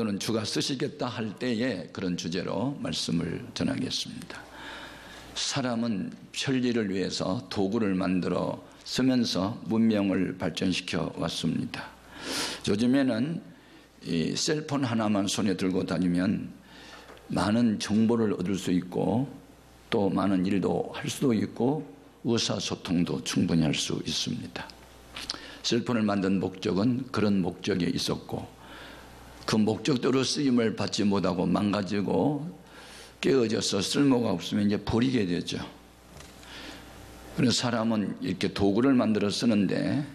오늘은 주가 쓰시겠다 할 때에 그런 주제로 말씀을 전하겠습니다. 사람은 편리를 위해서 도구를 만들어 쓰면서 문명을 발전시켜 왔습니다. 요즘에는 이 셀폰 하나만 손에 들고 다니면 많은 정보를 얻을 수 있고 또 많은 일도 할 수도 있고 의사소통도 충분히 할 수 있습니다. 셀폰을 만든 목적은 그런 목적에 있었고 그 목적대로 쓰임을 받지 못하고 망가지고 깨어져서 쓸모가 없으면 이제 버리게 되죠. 그래서 사람은 이렇게 도구를 만들어 쓰는데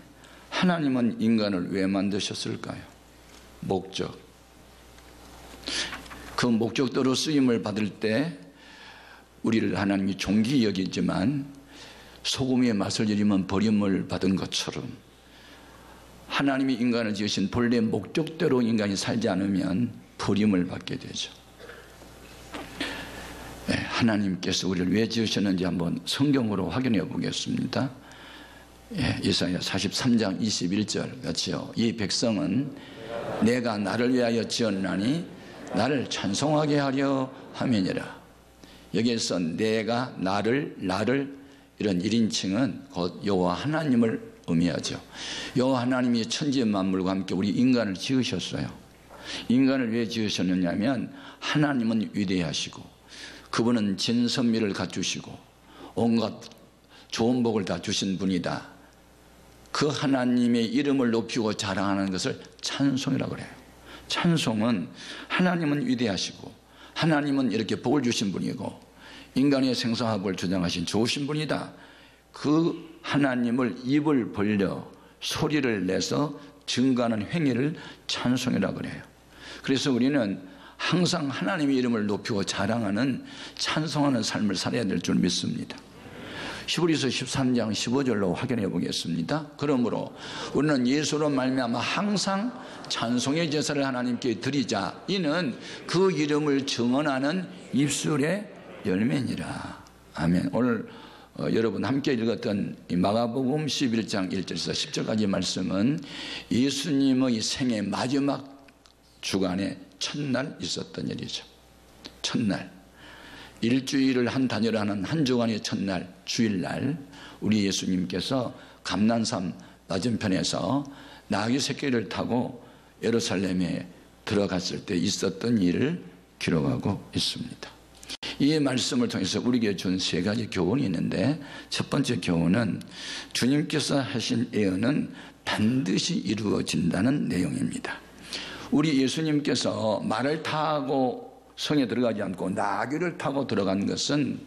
하나님은 인간을 왜 만드셨을까요? 목적. 그 목적대로 쓰임을 받을 때 우리를 하나님이 존귀히 여기지만 소금의 맛을 잃으면 버림을 받은 것처럼 하나님이 인간을 지으신 본래 목적대로 인간이 살지 않으면 버림을 받게 되죠. 네, 하나님께서 우리를 왜 지으셨는지 한번 성경으로 확인해 보겠습니다. 이사야 43장 21절 같이요. 이 백성은 내가 나를 위하여 지었나니 나를 찬송하게 하려 함이니라. 여기에서 내가 나를 이런 1인칭은 곧 여호와 하나님을 의미하죠. 여호와 하나님이 천지 만물과 함께 우리 인간을 지으셨어요. 인간을 왜 지으셨느냐면 하나님은 위대하시고 그분은 진선미를 갖추시고 온갖 좋은 복을 다 주신 분이다. 그 하나님의 이름을 높이고 자랑하는 것을 찬송이라고 그래요. 찬송은 하나님은 위대하시고 하나님은 이렇게 복을 주신 분이고 인간의 생사합을 주장하신 좋으신 분이다. 그 하나님을 입을 벌려 소리를 내서 증거하는 행위를 찬송이라고 그래요. 그래서 우리는 항상 하나님의 이름을 높이고 자랑하는 찬송하는 삶을 살아야 될 줄 믿습니다. 히브리서 13장 15절로 확인해 보겠습니다. 그러므로 우리는 예수로 말미암아 항상 찬송의 제사를 하나님께 드리자. 이는 그 이름을 증언하는 입술의 열매니라. 아멘. 오늘 여러분 함께 읽었던 이 마가복음 11장 1절에서 10절까지 말씀은 예수님의 생애 마지막 주간에 첫날 있었던 일이죠. 첫날. 일주일을 한 단위로 하는 한 주간의 첫날 주일날 우리 예수님께서 감난산 맞은편에서 나귀 새끼를 타고 예루살렘에 들어갔을 때 있었던 일을 기록하고 있습니다. 이 말씀을 통해서 우리에게 준 세 가지 교훈이 있는데 첫 번째 교훈은 주님께서 하신 예언은 반드시 이루어진다는 내용입니다. 우리 예수님께서 말을 타고 성에 들어가지 않고 나귀를 타고 들어간 것은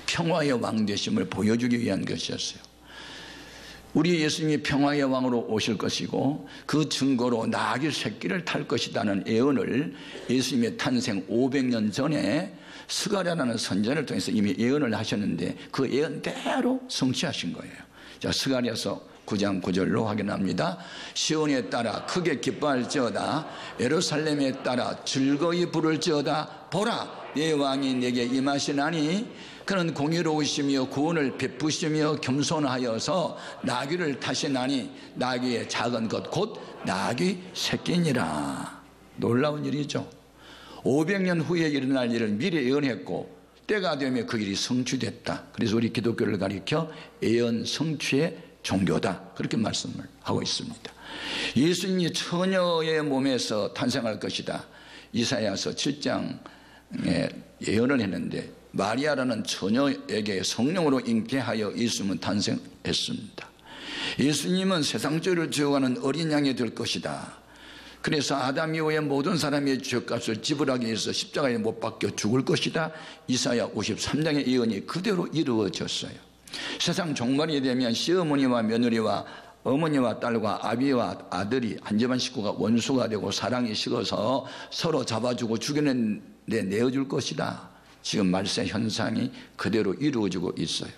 평화의 왕 되심을 보여주기 위한 것이었어요. 우리 예수님이 평화의 왕으로 오실 것이고 그 증거로 나귀 새끼를 탈 것이라는 예언을 예수님의 탄생 500년 전에 스가랴라는 선지자를 통해서 이미 예언을 하셨는데 그 예언대로 성취하신 거예요. 자, 스가랴서 9장 9절로 확인합니다. 시온에 따라 크게 기뻐할지어다 예루살렘에 따라 즐거이 부를지어다 보라 네 왕이 내게 임하시나니 그는 공의로우시며 구원을 베푸시며 겸손하여서 나귀를 타시나니 나귀의 작은 것 곧 나귀 새끼니라. 놀라운 일이죠. 500년 후에 일어날 일을 미리 예언했고 때가 되면 그 일이 성취됐다. 그래서 우리 기독교를 가리켜 예언 성취의 종교다. 그렇게 말씀을 하고 있습니다. 예수님이 처녀의 몸에서 탄생할 것이다. 이사야서 7장에 예언을 했는데 마리아라는 처녀에게 성령으로 잉태하여 예수님은 탄생했습니다. 예수님은 세상 죄를 지어가는 어린 양이 될 것이다. 그래서 아담 이후에 모든 사람의 죄값을 지불하기 위해서 십자가에 못 박혀 죽을 것이다. 이사야 53장의 예언이 그대로 이루어졌어요. 세상 종말이 되면 시어머니와 며느리와 어머니와 딸과 아비와 아들이 한 집안 식구가 원수가 되고 사랑이 식어서 서로 잡아주고 죽이는 데 내어줄 것이다. 지금 말세 현상이 그대로 이루어지고 있어요.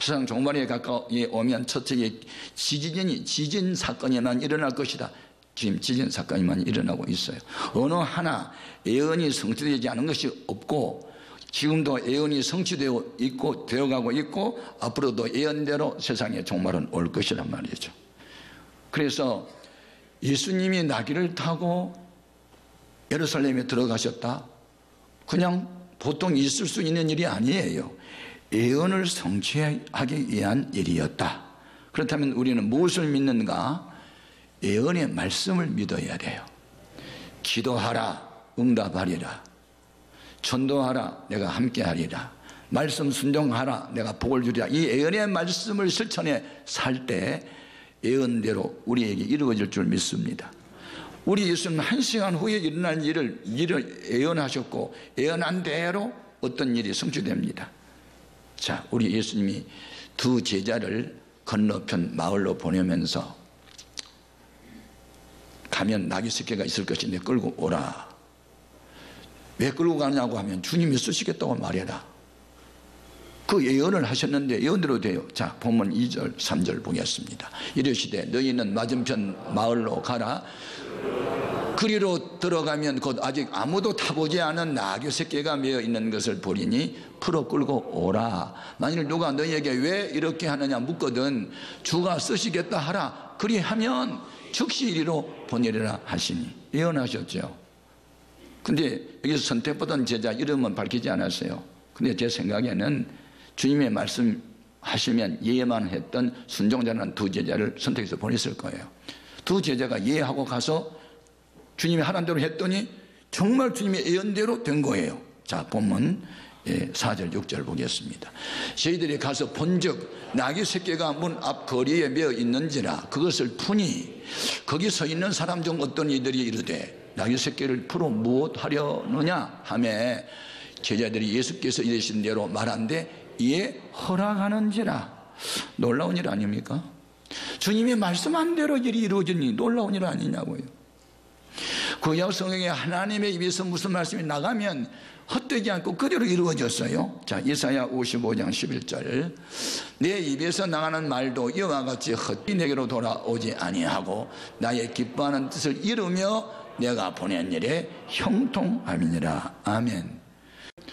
세상 종말에 가까이 오면 첫째 지진 사건이만 일어날 것이다. 지금 지진 사건이만 일어나고 있어요. 어느 하나 예언이 성취되지 않은 것이 없고 지금도 예언이 성취되어 있고 되어가고 있고 앞으로도 예언대로 세상의 종말은 올 것이란 말이죠. 그래서 예수님이 나귀를 타고 예루살렘에 들어가셨다. 그냥 보통 있을 수 있는 일이 아니에요. 예언을 성취하기 위한 일이었다. 그렇다면 우리는 무엇을 믿는가? 예언의 말씀을 믿어야 돼요. 기도하라, 응답하리라. 전도하라, 내가 함께하리라. 말씀 순종하라, 내가 복을 주리라. 이 예언의 말씀을 실천해 살 때 예언대로 우리에게 이루어질 줄 믿습니다. 우리 예수님 1시간 후에 일어날 일을 예언하셨고 예언한 대로 어떤 일이 성취됩니다. 자, 우리 예수님이 두 제자를 건너편 마을로 보내면서 가면 나귀 새끼가 있을 것인데 끌고 오라. 왜 끌고 가느냐고 하면 주님이 쓰시겠다고 말해라. 그 예언을 하셨는데 예언대로 돼요. 자, 본문 2절 3절 보겠습니다. 이르시되 너희는 맞은편 마을로 가라. 그리로 들어가면 곧 아직 아무도 타보지 않은 나귀 새끼가 메어 있는 것을 보리니 풀어 끌고 오라. 만일 누가 너희에게 왜 이렇게 하느냐 묻거든 주가 쓰시겠다 하라. 그리하면 즉시 이리로 보내리라 하시니. 예언하셨죠. 근데 여기서 선택받은 제자 이름은 밝히지 않았어요. 근데 제 생각에는 주님의 말씀하시면 예만 했던 순종자는 두 제자를 선택해서 보냈을 거예요. 두 제자가 예하고 가서 주님이 하란 대로 했더니 정말 주님의 예언대로 된 거예요. 자, 본문 4절 6절 보겠습니다. 저희들이 가서 본즉 나귀 새끼가 문 앞 거리에 메어 있는지라 그것을 푸니 거기 서 있는 사람 중 어떤 이들이 이르되 나귀 새끼를 풀어 무엇 하려느냐 하매 제자들이 예수께서 이르신 대로 말한데 이에 허락하는지라. 놀라운 일 아닙니까? 주님이 말씀한 대로 일이 이루어지니 놀라운 일 아니냐고요. 구약 성경에 하나님의 입에서 무슨 말씀이 나가면 헛되지 않고 그대로 이루어졌어요. 자, 이사야 55장 11절 내 입에서 나가는 말도 이와 같이 헛되이 내게로 돌아오지 아니하고 나의 기뻐하는 뜻을 이루며 내가 보낸 일에 형통함이니라. 아멘.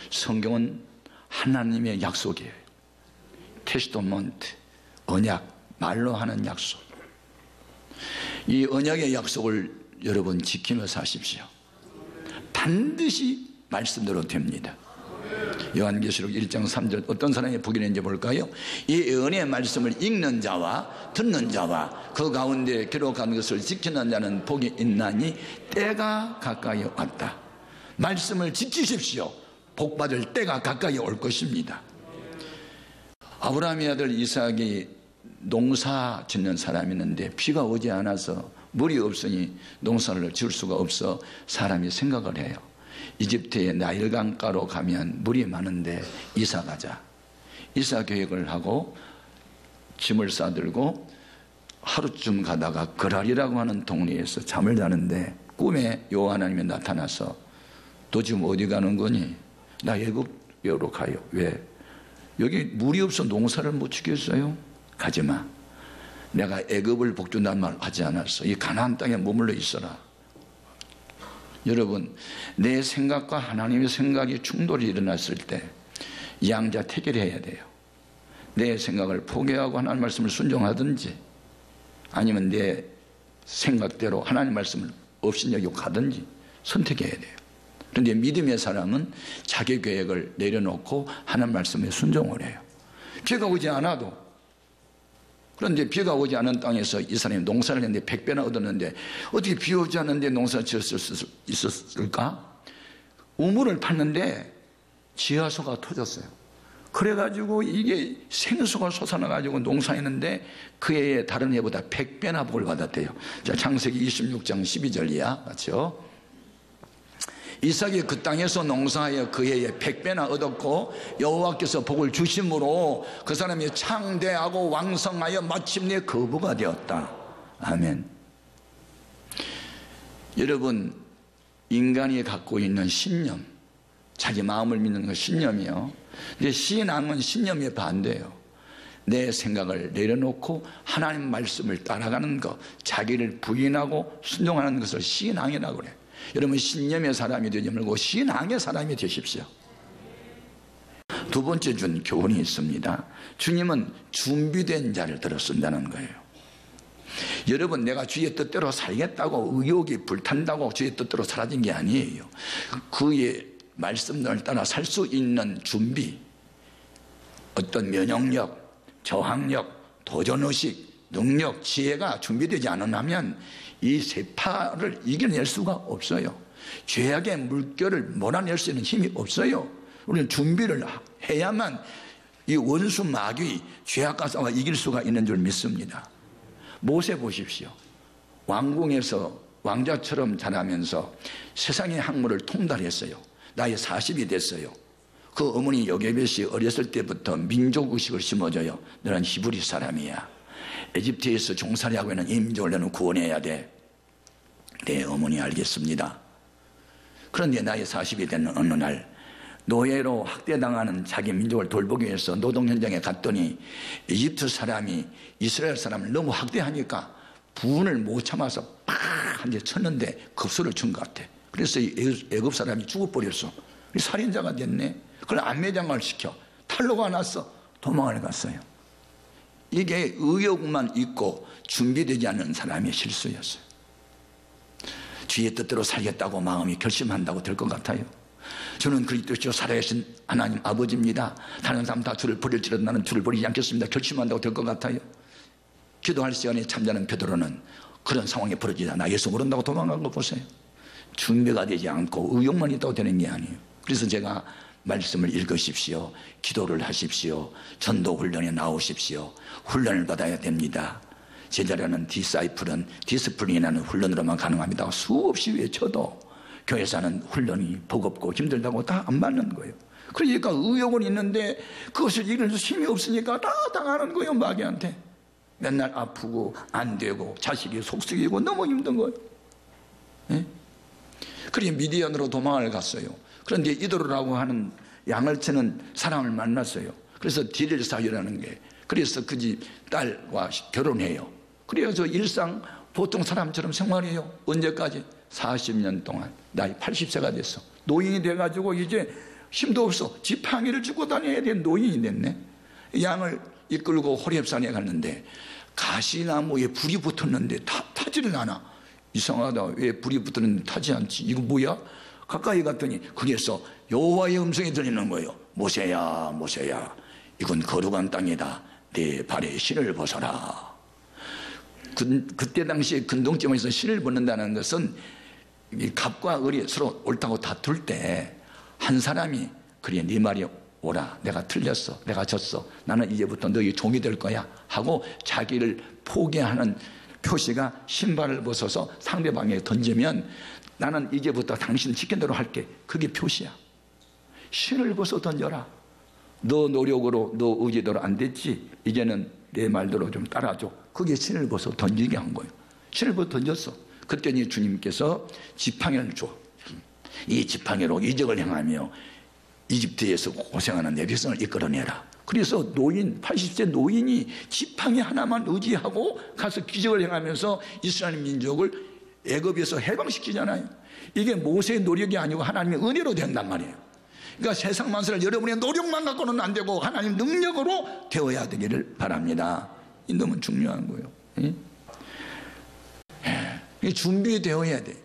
성경은 하나님의 약속이에요. 테스토먼트, 언약, 말로 하는 약속. 이 언약의 약속을 여러분 지키며 사십시오. 반드시 말씀대로 됩니다. 요한계시록 1장 3절 어떤 사람이 복이 있는지 볼까요? 이 예언의 말씀을 읽는 자와 듣는 자와 그 가운데 기록한 것을 지키는 자는 복이 있나니 때가 가까이 왔다. 말씀을 지키십시오. 복 받을 때가 가까이 올 것입니다. 아브라함의 아들 이삭이 농사 짓는 사람이었는데 비가 오지 않아서 물이 없으니 농사를 지을 수가 없어 사람이 생각을 해요. 이집트의 나일 강가로 가면 물이 많은데 이사 가자. 이사 계획을 하고 짐을 싸들고 하루쯤 가다가 그랄이라고 하는 동네에서 잠을 자는데 꿈에 여호와 하나님이 나타나서 너 지금 어디 가는 거니? 나 애굽으로 가요. 왜? 여기 물이 없어 농사를 못 지겠어요? 가지마. 내가 애굽을 복준단 말 하지 않았어. 이 가나안 땅에 머물러 있어라. 여러분, 내 생각과 하나님의 생각이 충돌이 일어났을 때 양자택일해야 돼요. 내 생각을 포기하고 하나님 말씀을 순종하든지 아니면 내 생각대로 하나님 말씀을 업신여기고 가든지 선택해야 돼요. 그런데 믿음의 사람은 자기 계획을 내려놓고 하나님 말씀에 순종을 해요. 비가 오지 않아도. 그런데 비가 오지 않은 땅에서 이 사람이 농사를 했는데 100배나 얻었는데 어떻게 비 오지 않는데 농사를 지었을 수 있었을까? 우물을 팠는데 지하수가 터졌어요. 그래가지고 이게 생수가 솟아나가지고 농사했는데 그 해에 다른 해보다 100배나 복을 받았대요. 자, 창세기 26장 12절 이하 맞죠? 이삭이 그 땅에서 농사하여 그 해에 100배나 얻었고 여호와께서 복을 주심으로 그 사람이 창대하고 왕성하여 마침내 거부가 되었다. 아멘. 여러분, 인간이 갖고 있는 신념, 자기 마음을 믿는 건 신념이요. 근데 신앙은 신념에 반대예요. 내 생각을 내려놓고 하나님 말씀을 따라가는 것, 자기를 부인하고 순종하는 것을 신앙이라고 그래요. 여러분, 신념의 사람이 되지 말고 신앙의 사람이 되십시오. 두 번째 준 교훈이 있습니다. 주님은 준비된 자를 들어 쓴다는 거예요. 여러분, 내가 주의 뜻대로 살겠다고 의욕이 불탄다고 주의 뜻대로 사라진 게 아니에요. 그의 말씀을 따라 살 수 있는 준비, 어떤 면역력, 저항력, 도전의식, 능력, 지혜가 준비되지 않으면 이 세파를 이겨낼 수가 없어요. 죄악의 물결을 몰아낼 수 있는 힘이 없어요. 우리는 준비를 해야만 이 원수 마귀 죄악과 싸워 이길 수가 있는 줄 믿습니다. 모세 보십시오. 왕궁에서 왕자처럼 자라면서 세상의 학문을 통달했어요. 나이 40이 됐어요. 그 어머니 요게벳이 어렸을 때부터 민족의식을 심어줘요. 너는 히브리 사람이야. 에집트에서 종살이하고 있는 이 민족을 너는 구원해야 돼. 네, 어머니 알겠습니다. 그런데 나이 40이 되는 어느 날 노예로 학대당하는 자기 민족을 돌보기 위해서 노동 현장에 갔더니 이집트 사람이 이스라엘 사람을 너무 학대하니까 분을 못 참아서 팍 한 대 쳤는데 급소를 준 것 같아. 그래서 이 애굽 사람이 죽어버렸어. 살인자가 됐네. 그걸 안매장을 시켜 탈로가 났어. 도망을 갔어요. 이게 의욕만 있고 준비되지 않은 사람의 실수였어요. 주의 뜻대로 살겠다고 마음이 결심한다고 될 것 같아요. 저는 그리스도 살아계신 하나님 아버지입니다. 다른 사람 다 주를 버릴지라도 나는 주를 버리지 않겠습니다. 결심한다고 될 것 같아요. 기도할 시간에 잠자는 베드로는 그런 상황이 벌어지다 나 예수 모른다고 도망간 거 보세요. 준비가 되지 않고 의욕만 있다고 되는 게 아니에요. 그래서 제가 말씀을 읽으십시오. 기도를 하십시오. 전도 훈련에 나오십시오. 훈련을 받아야 됩니다. 제자라는 디사이플은 디스플린이라는 훈련으로만 가능합니다. 수없이 외쳐도 교회에서는 훈련이 버겁고 힘들다고 다 안 받는 거예요. 그러니까 의욕은 있는데 그것을 이길 힘이 없으니까 다 당하는 거예요. 마귀한테 맨날 아프고 안 되고 자식이 속썩이고 너무 힘든 거예요. 예? 그래서 미디안으로 도망을 갔어요. 그런데 이도르라고 하는 양을 치는 사람을 만났어요. 그래서 디릴 사유라는 게, 그래서 그 집 딸과 결혼해요. 그래서 일상 보통 사람처럼 생활해요. 언제까지? 40년 동안. 나이 80세가 됐어. 노인이 돼가지고 이제 힘도 없어. 지팡이를 쥐고 다녀야 되는 노인이 됐네. 양을 이끌고 호렙산에 갔는데 가시나무에 불이 붙었는데 타지를 않아. 이상하다. 왜 불이 붙었는데 타지 않지? 이거 뭐야? 가까이 갔더니 거기에서 여호와의 음성이 들리는 거예요. 모세야, 모세야, 이건 거룩한 땅이다. 내 발에 신을 벗어라. 그때 당시에 근동점에서 신을 벗는다는 것은 갑과 을이 서로 옳다고 다툴 때 한 사람이 그래 네 말이 오라. 내가 틀렸어. 내가 졌어. 나는 이제부터 너희 종이 될 거야 하고 자기를 포기하는 표시가 신발을 벗어서 상대방에게 던지면 나는 이제부터 당신 시킨 대로 할게. 그게 표시야. 신을 벗어 던져라. 너 노력으로 너 의지대로 안 됐지. 이제는 내 말대로 좀 따라줘. 그게 신을 벗어 던지게 한 거예요. 신을 벗어 던졌어. 그때니 주님께서 지팡이를 줘. 이 지팡이로 이적을 행하며 이집트에서 고생하는 내 백성을 이끌어내라. 그래서 노인 80세 노인이 지팡이 하나만 의지하고 가서 기적을 행하면서 이스라엘 민족을 애굽에서 해방시키잖아요. 이게 모세의 노력이 아니고 하나님의 은혜로 된단 말이에요. 그러니까 세상 만사를 여러분의 노력만 갖고는 안 되고 하나님 능력으로 되어야 되기를 바랍니다. 이 너무 중요한 거예요. 준비되어야 돼.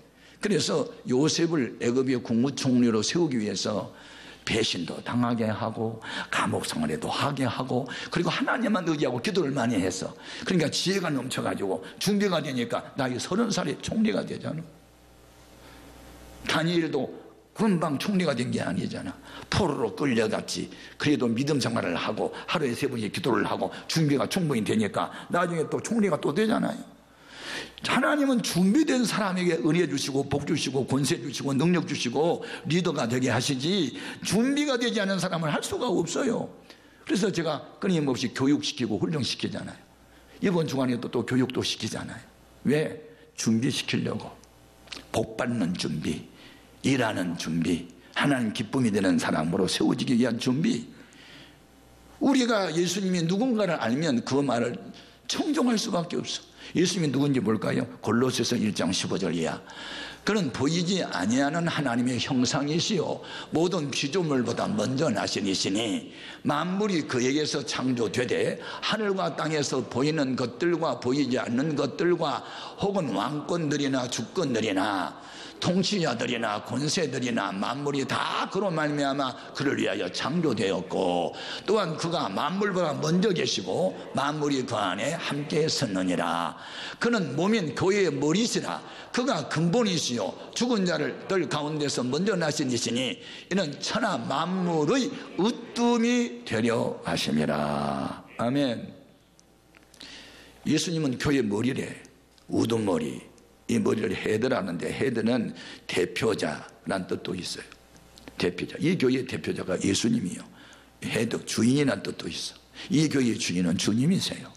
그래서 요셉을 애굽의 국무총리로 세우기 위해서 배신도 당하게 하고 감옥 생활에도 하게 하고 그리고 하나님만 의지하고 기도를 많이 해서 그러니까 지혜가 넘쳐가지고 준비가 되니까 나이 30살에 총리가 되잖아. 다니엘도 금방 총리가 된 게 아니잖아. 포로로 끌려갔지. 그래도 믿음 생활을 하고 하루에 3번씩 기도를 하고 준비가 충분히 되니까 나중에 또 총리가 또 되잖아요. 하나님은 준비된 사람에게 은혜 주시고 복 주시고 권세 주시고 능력 주시고 리더가 되게 하시지 준비가 되지 않은 사람을 할 수가 없어요. 그래서 제가 끊임없이 교육시키고 훈련시키잖아요. 이번 주간에도 또 교육도 시키잖아요. 왜? 준비시키려고. 복 받는 준비, 일하는 준비, 하나님 기쁨이 되는 사람으로 세워지기 위한 준비. 우리가 예수님이 누군가를 알면 그 말을 청종할 수밖에 없어. 예수님이 누군지 뭘까요? 골로새서 1장 15절이야. 그는 보이지 아니하는 하나님의 형상이시요 모든 피조물보다 먼저 나신 이시니 만물이 그에게서 창조되되 하늘과 땅에서 보이는 것들과 보이지 않는 것들과 혹은 왕권들이나 주권들이나 통치자들이나 권세들이나 만물이 다 그로 말미암아 그를 위하여 창조되었고 또한 그가 만물보다 먼저 계시고 만물이 그 안에 함께 섰느니라. 그는 몸인 교회의 머리시라. 그가 근본이시요 죽은 자들 가운데서 먼저 나신 이시니 이는 천하 만물의 으뜸이 되려 하심이라. 아멘. 예수님은 교회의 머리래. 우두머리. 이 머리를 헤드라는데 헤드는 대표자라는 뜻도 있어요. 대표자. 이 교회의 대표자가 예수님이요. 헤드, 주인이라는 뜻도 있어. 이 교회의 주인은 주님이세요.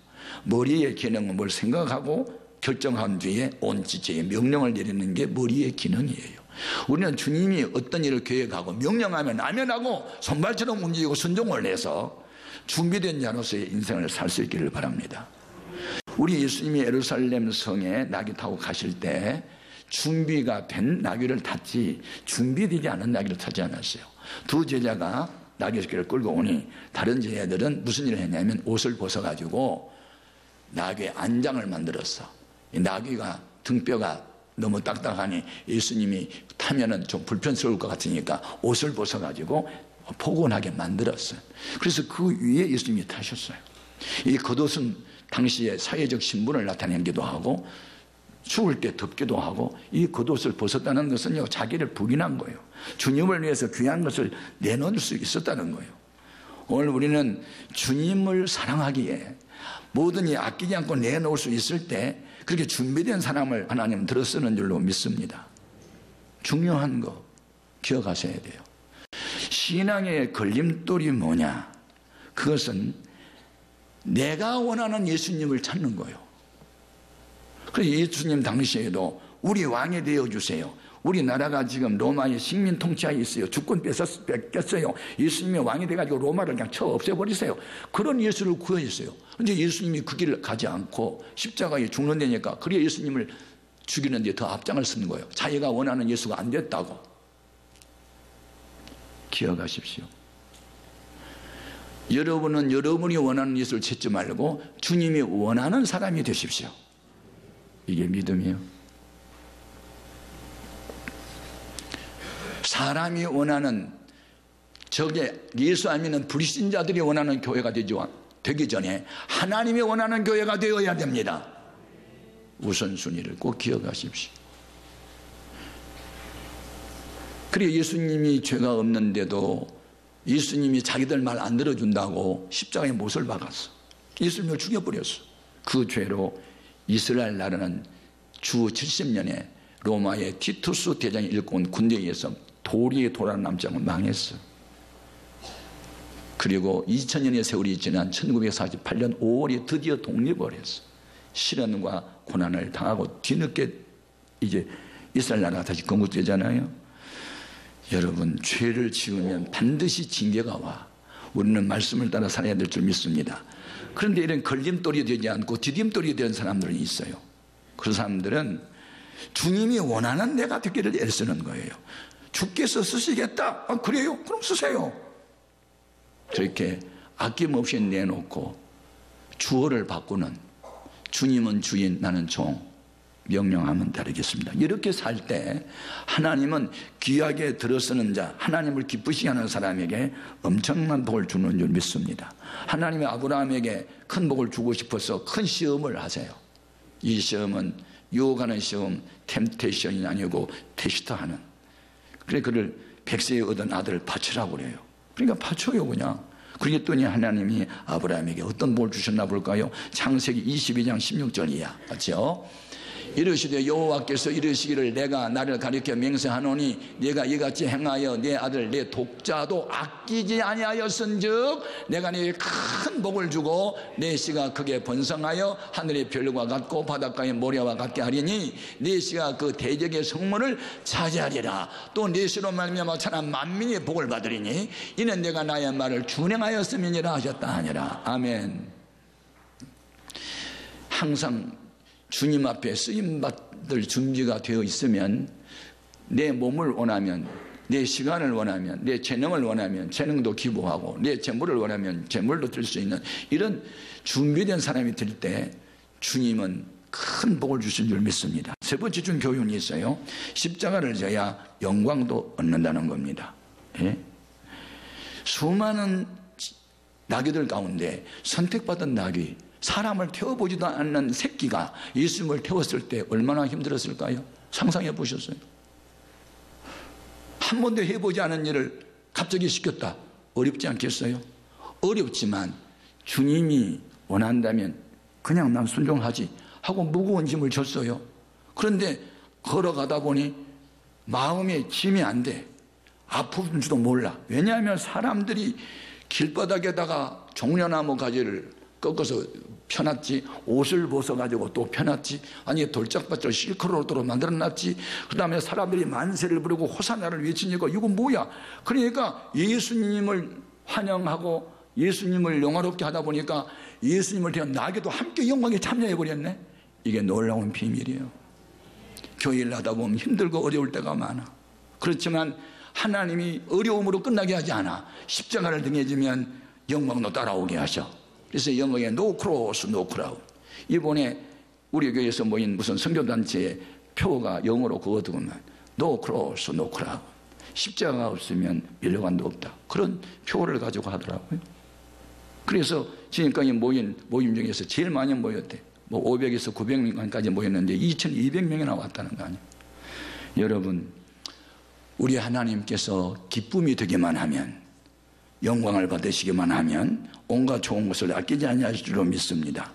머리의 기능은 뭘 생각하고 결정한 뒤에 온 지체에 명령을 내리는 게 머리의 기능이에요. 우리는 주님이 어떤 일을 계획하고 명령하면 아멘하고 손발처럼 움직이고 순종을 해서 준비된 자로서의 인생을 살 수 있기를 바랍니다. 우리 예수님이 예루살렘 성에 나귀 타고 가실 때 준비가 된 나귀를 탔지 준비되지 않은 나귀를 타지 않았어요. 두 제자가 나귀를 끌고 오니 다른 제자들은 무슨 일을 했냐면 옷을 벗어가지고 나귀의 안장을 만들었어. 이 나귀가 등뼈가 너무 딱딱하니 예수님이 타면은 좀 불편스러울 것 같으니까 옷을 벗어가지고 포근하게 만들었어요. 그래서 그 위에 예수님이 타셨어요. 이 겉옷은 당시의 사회적 신분을 나타내기도 하고 추울 때 덥기도 하고 이 겉옷을 벗었다는 것은요 자기를 부인한 거예요. 주님을 위해서 귀한 것을 내놓을 수 있었다는 거예요. 오늘 우리는 주님을 사랑하기에 뭐든지 아끼지 않고 내놓을 수 있을 때 그렇게 준비된 사람을 하나님은 들어 쓰는 줄로 믿습니다. 중요한 거 기억하셔야 돼요. 신앙의 걸림돌이 뭐냐? 그것은 내가 원하는 예수님을 찾는 거예요. 그래서 예수님 당시에도 우리 왕이 되어주세요. 우리나라가 지금 로마의 식민 통치하에 있어요. 주권 뺏겼어요. 예수님이 왕이 돼가지고 로마를 그냥 쳐 없애버리세요. 그런 예수를 구했어요. 그런데 예수님이 그 길을 가지 않고 십자가에 죽는 데니까 그래 예수님을 죽이는 데 더 앞장을 쓰는 거예요. 자기가 원하는 예수가 안 됐다고. 기억하십시오. 여러분은 여러분이 원하는 예수를 찾지 말고 주님이 원하는 사람이 되십시오. 이게 믿음이에요. 사람이 원하는 저게 예수 안 믿는 불신자들이 원하는 교회가 되기 전에 하나님이 원하는 교회가 되어야 됩니다. 우선순위를 꼭 기억하십시오. 그래 예수님이 죄가 없는데도 예수님이 자기들 말 안 들어준다고 십자가에 못을 박았어. 예수님을 죽여버렸어. 그 죄로 이스라엘 나라는 주 70년에 로마의 티투스 대장이 일궈 온 군대에 의해서 도리에 돌아는 남장은 망했어. 그리고 2000년의 세월이 지난 1948년 5월에 드디어 독립을 했어. 시련과 고난을 당하고 뒤늦게 이제 이스라엘 나라가 다시 건국되잖아요. 여러분 죄를 지으면 반드시 징계가 와. 우리는 말씀을 따라 살아야 될 줄 믿습니다. 그런데 이런 걸림돌이 되지 않고 디딤돌이 된 사람들이 있어요. 그 사람들은 주님이 원하는 내가 되기를 애쓰는 거예요. 주께서 쓰시겠다. 아, 그래요? 그럼 쓰세요. 그렇게 아낌없이 내놓고 주어를 바꾸는 주님은 주인 나는 종 명령하면 따르겠습니다. 이렇게 살 때 하나님은 귀하게 들어쓰는 자, 하나님을 기쁘시게 하는 사람에게 엄청난 복을 주는 줄 믿습니다. 하나님이 아브라함에게 큰 복을 주고 싶어서 큰 시험을 하세요. 이 시험은 유혹하는 시험, 템테이션이 아니고 테스트하는. 그래 그를 100세에 얻은 아들을 바치라고 그래요. 그러니까 바쳐요 그냥. 그랬더니 하나님이 아브라함에게 어떤 복을 주셨나 볼까요? 창세기 22장 16절이야. 맞죠? 이르시되 여호와께서 이르시기를 내가 나를 가리켜 맹세하노니 네가 이같이 행하여 내 아들 내 독자도 아끼지 아니하였은즉 내가 네게 큰 복을 주고 내 씨가 크게 번성하여 하늘의 별과 같고 바닷가의 모래와 같게 하리니 내 씨가 그 대적의 성문을 차지하리라. 또 내 씨로 말미암아 천하 만민의 복을 받으리니 이는 내가 나의 말을 준행하였음이니라 하셨다 하니라. 아멘. 항상 주님 앞에 쓰임받을 준비가 되어 있으면 내 몸을 원하면, 내 시간을 원하면, 내 재능을 원하면 재능도 기부하고, 내 재물을 원하면 재물도 들 수 있는 이런 준비된 사람이 될 때 주님은 큰 복을 주실 줄 믿습니다. 세 번째 준 교훈이 있어요. 십자가를 져야 영광도 얻는다는 겁니다. 예? 수많은 나귀들 가운데 선택받은 나귀, 사람을 태워보지도 않는 새끼가 예수님을 태웠을 때 얼마나 힘들었을까요? 상상해 보셨어요? 한 번도 해보지 않은 일을 갑자기 시켰다. 어렵지 않겠어요? 어렵지만 주님이 원한다면 그냥 난 순종하지 하고 무거운 짐을 졌어요. 그런데 걸어가다 보니 마음에 짐이 안 돼. 아픈지도 몰라. 왜냐하면 사람들이 길바닥에다가 종려나무 가지를 꺾어서 펴놨지, 옷을 벗어가지고 또 펴놨지, 아니 돌짝밭을 실크로도로 만들어놨지, 그 다음에 사람들이 만세를 부르고 호산나를 외치니까 이건 뭐야? 그러니까 예수님을 환영하고 예수님을 영화롭게 하다 보니까 예수님을 대한 나귀도 함께 영광에 참여해버렸네. 이게 놀라운 비밀이에요. 교회를 하다 보면 힘들고 어려울 때가 많아. 그렇지만 하나님이 어려움으로 끝나게 하지 않아. 십자가를 등에 지면 영광도 따라오게 하셔. 그래서 영어에 No Cross, No Crown. 이번에 우리 교회에서 모인 무슨 선교단체의 표가 영어로 그거더구만. No Cross, No Crown. 십자가가 없으면 멸류관도 없다. 그런 표를 가지고 하더라고요. 그래서 지금까지 모임 중에서 제일 많이 모였대. 뭐 500에서 900명까지 모였는데 2200명이나 왔다는 거 아니에요. 여러분, 우리 하나님께서 기쁨이 되기만 하면, 영광을 받으시기만 하면 온갖 좋은 것을 아끼지 아니하실 줄로 믿습니다.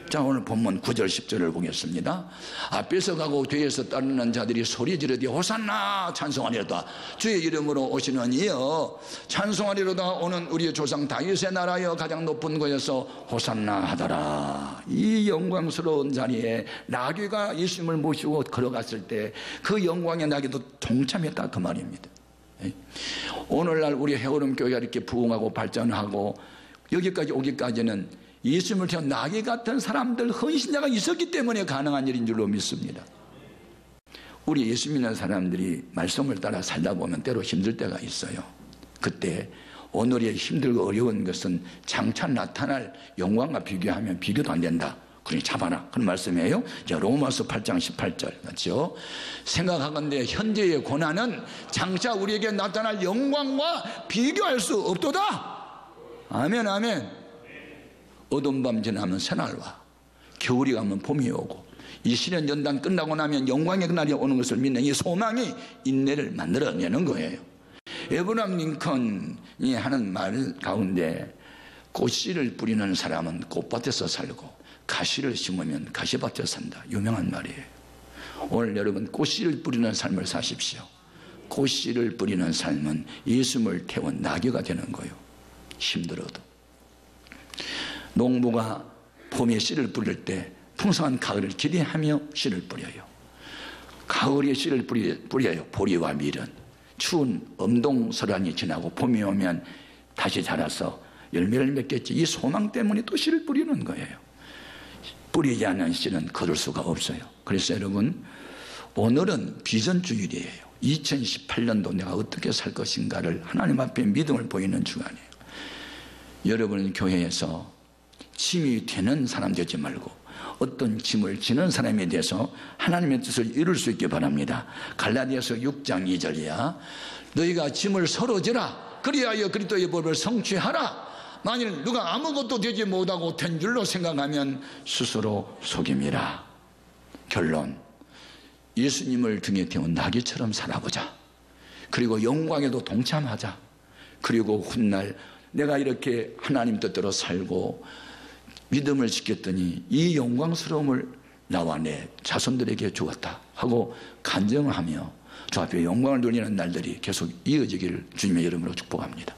자, 오늘 본문 9절 10절을 보겠습니다. 앞에서 가고 뒤에서 따르는 자들이 소리 지르되 호산나 찬송하리로다. 주의 이름으로 오시는 이여 찬송하리로다. 오는 우리 조상 다윗의 나라여 가장 높은 곳에서 호산나 하더라. 이 영광스러운 자리에 나귀가 예수님을 모시고 걸어갔을 때 그 영광의 나귀도 동참했다 그 말입니다. 오늘날 우리 해오름 교회가 이렇게 부흥하고 발전하고 여기까지 오기까지는 예수님을 태운 나귀 같은 사람들, 헌신자가 있었기 때문에 가능한 일인 줄로 믿습니다. 우리 예수 믿는 사람들이 말씀을 따라 살다 보면 때로 힘들 때가 있어요. 그때 오늘의 힘들고 어려운 것은 장차 나타날 영광과 비교하면 비교도 안 된다. 그러니 잡아라. 그런 말씀이에요. 자, 로마서 8장 18절. 맞죠? 생각하건대 현재의 고난은 장차 우리에게 나타날 영광과 비교할 수 없도다. 아멘, 아멘. 어두운 밤 지나면 새날 와. 겨울이 가면 봄이 오고 이 시련 연단 끝나고 나면 영광의 그날이 오는 것을 믿는 이 소망이 인내를 만들어내는 거예요. 에브라임 링컨이 하는 말 가운데 꽃씨를 뿌리는 사람은 꽃밭에서 살고 가시를 심으면 가시밭에 산다. 유명한 말이에요. 오늘 여러분 꽃씨를 뿌리는 삶을 사십시오. 꽃씨를 뿌리는 삶은 예수님을 태운 나귀가 되는 거예요. 힘들어도. 농부가 봄에 씨를 뿌릴 때 풍성한 가을을 기대하며 씨를 뿌려요. 가을에 씨를 뿌려요. 보리와 밀은. 추운 엄동설환이 지나고 봄이 오면 다시 자라서 열매를 맺겠지. 이 소망 때문에 또 씨를 뿌리는 거예요. 뿌리지 않은 씨는 거둘 수가 없어요. 그래서 여러분, 오늘은 비전 주일이에요. 2018년도 내가 어떻게 살 것인가를 하나님 앞에 믿음을 보이는 주간이에요. 여러분 교회에서 짐이 되는 사람 되지 말고 어떤 짐을 지는 사람에 대해서 하나님의 뜻을 이룰 수 있기 바랍니다. 갈라디아서 6장 2절이야. 너희가 짐을 서로 지라. 그리하여 그리스도의 법을 성취하라. 만일 누가 아무것도 되지 못하고 된 줄로 생각하면 스스로 속임이라. 결론, 예수님을 등에 태운 나귀처럼 살아보자. 그리고 영광에도 동참하자. 그리고 훗날 내가 이렇게 하나님 뜻대로 살고 믿음을 지켰더니 이 영광스러움을 나와 내 자손들에게 주었다 하고 간증하며 주 앞에 영광을 돌리는 날들이 계속 이어지기를 주님의 이름으로 축복합니다.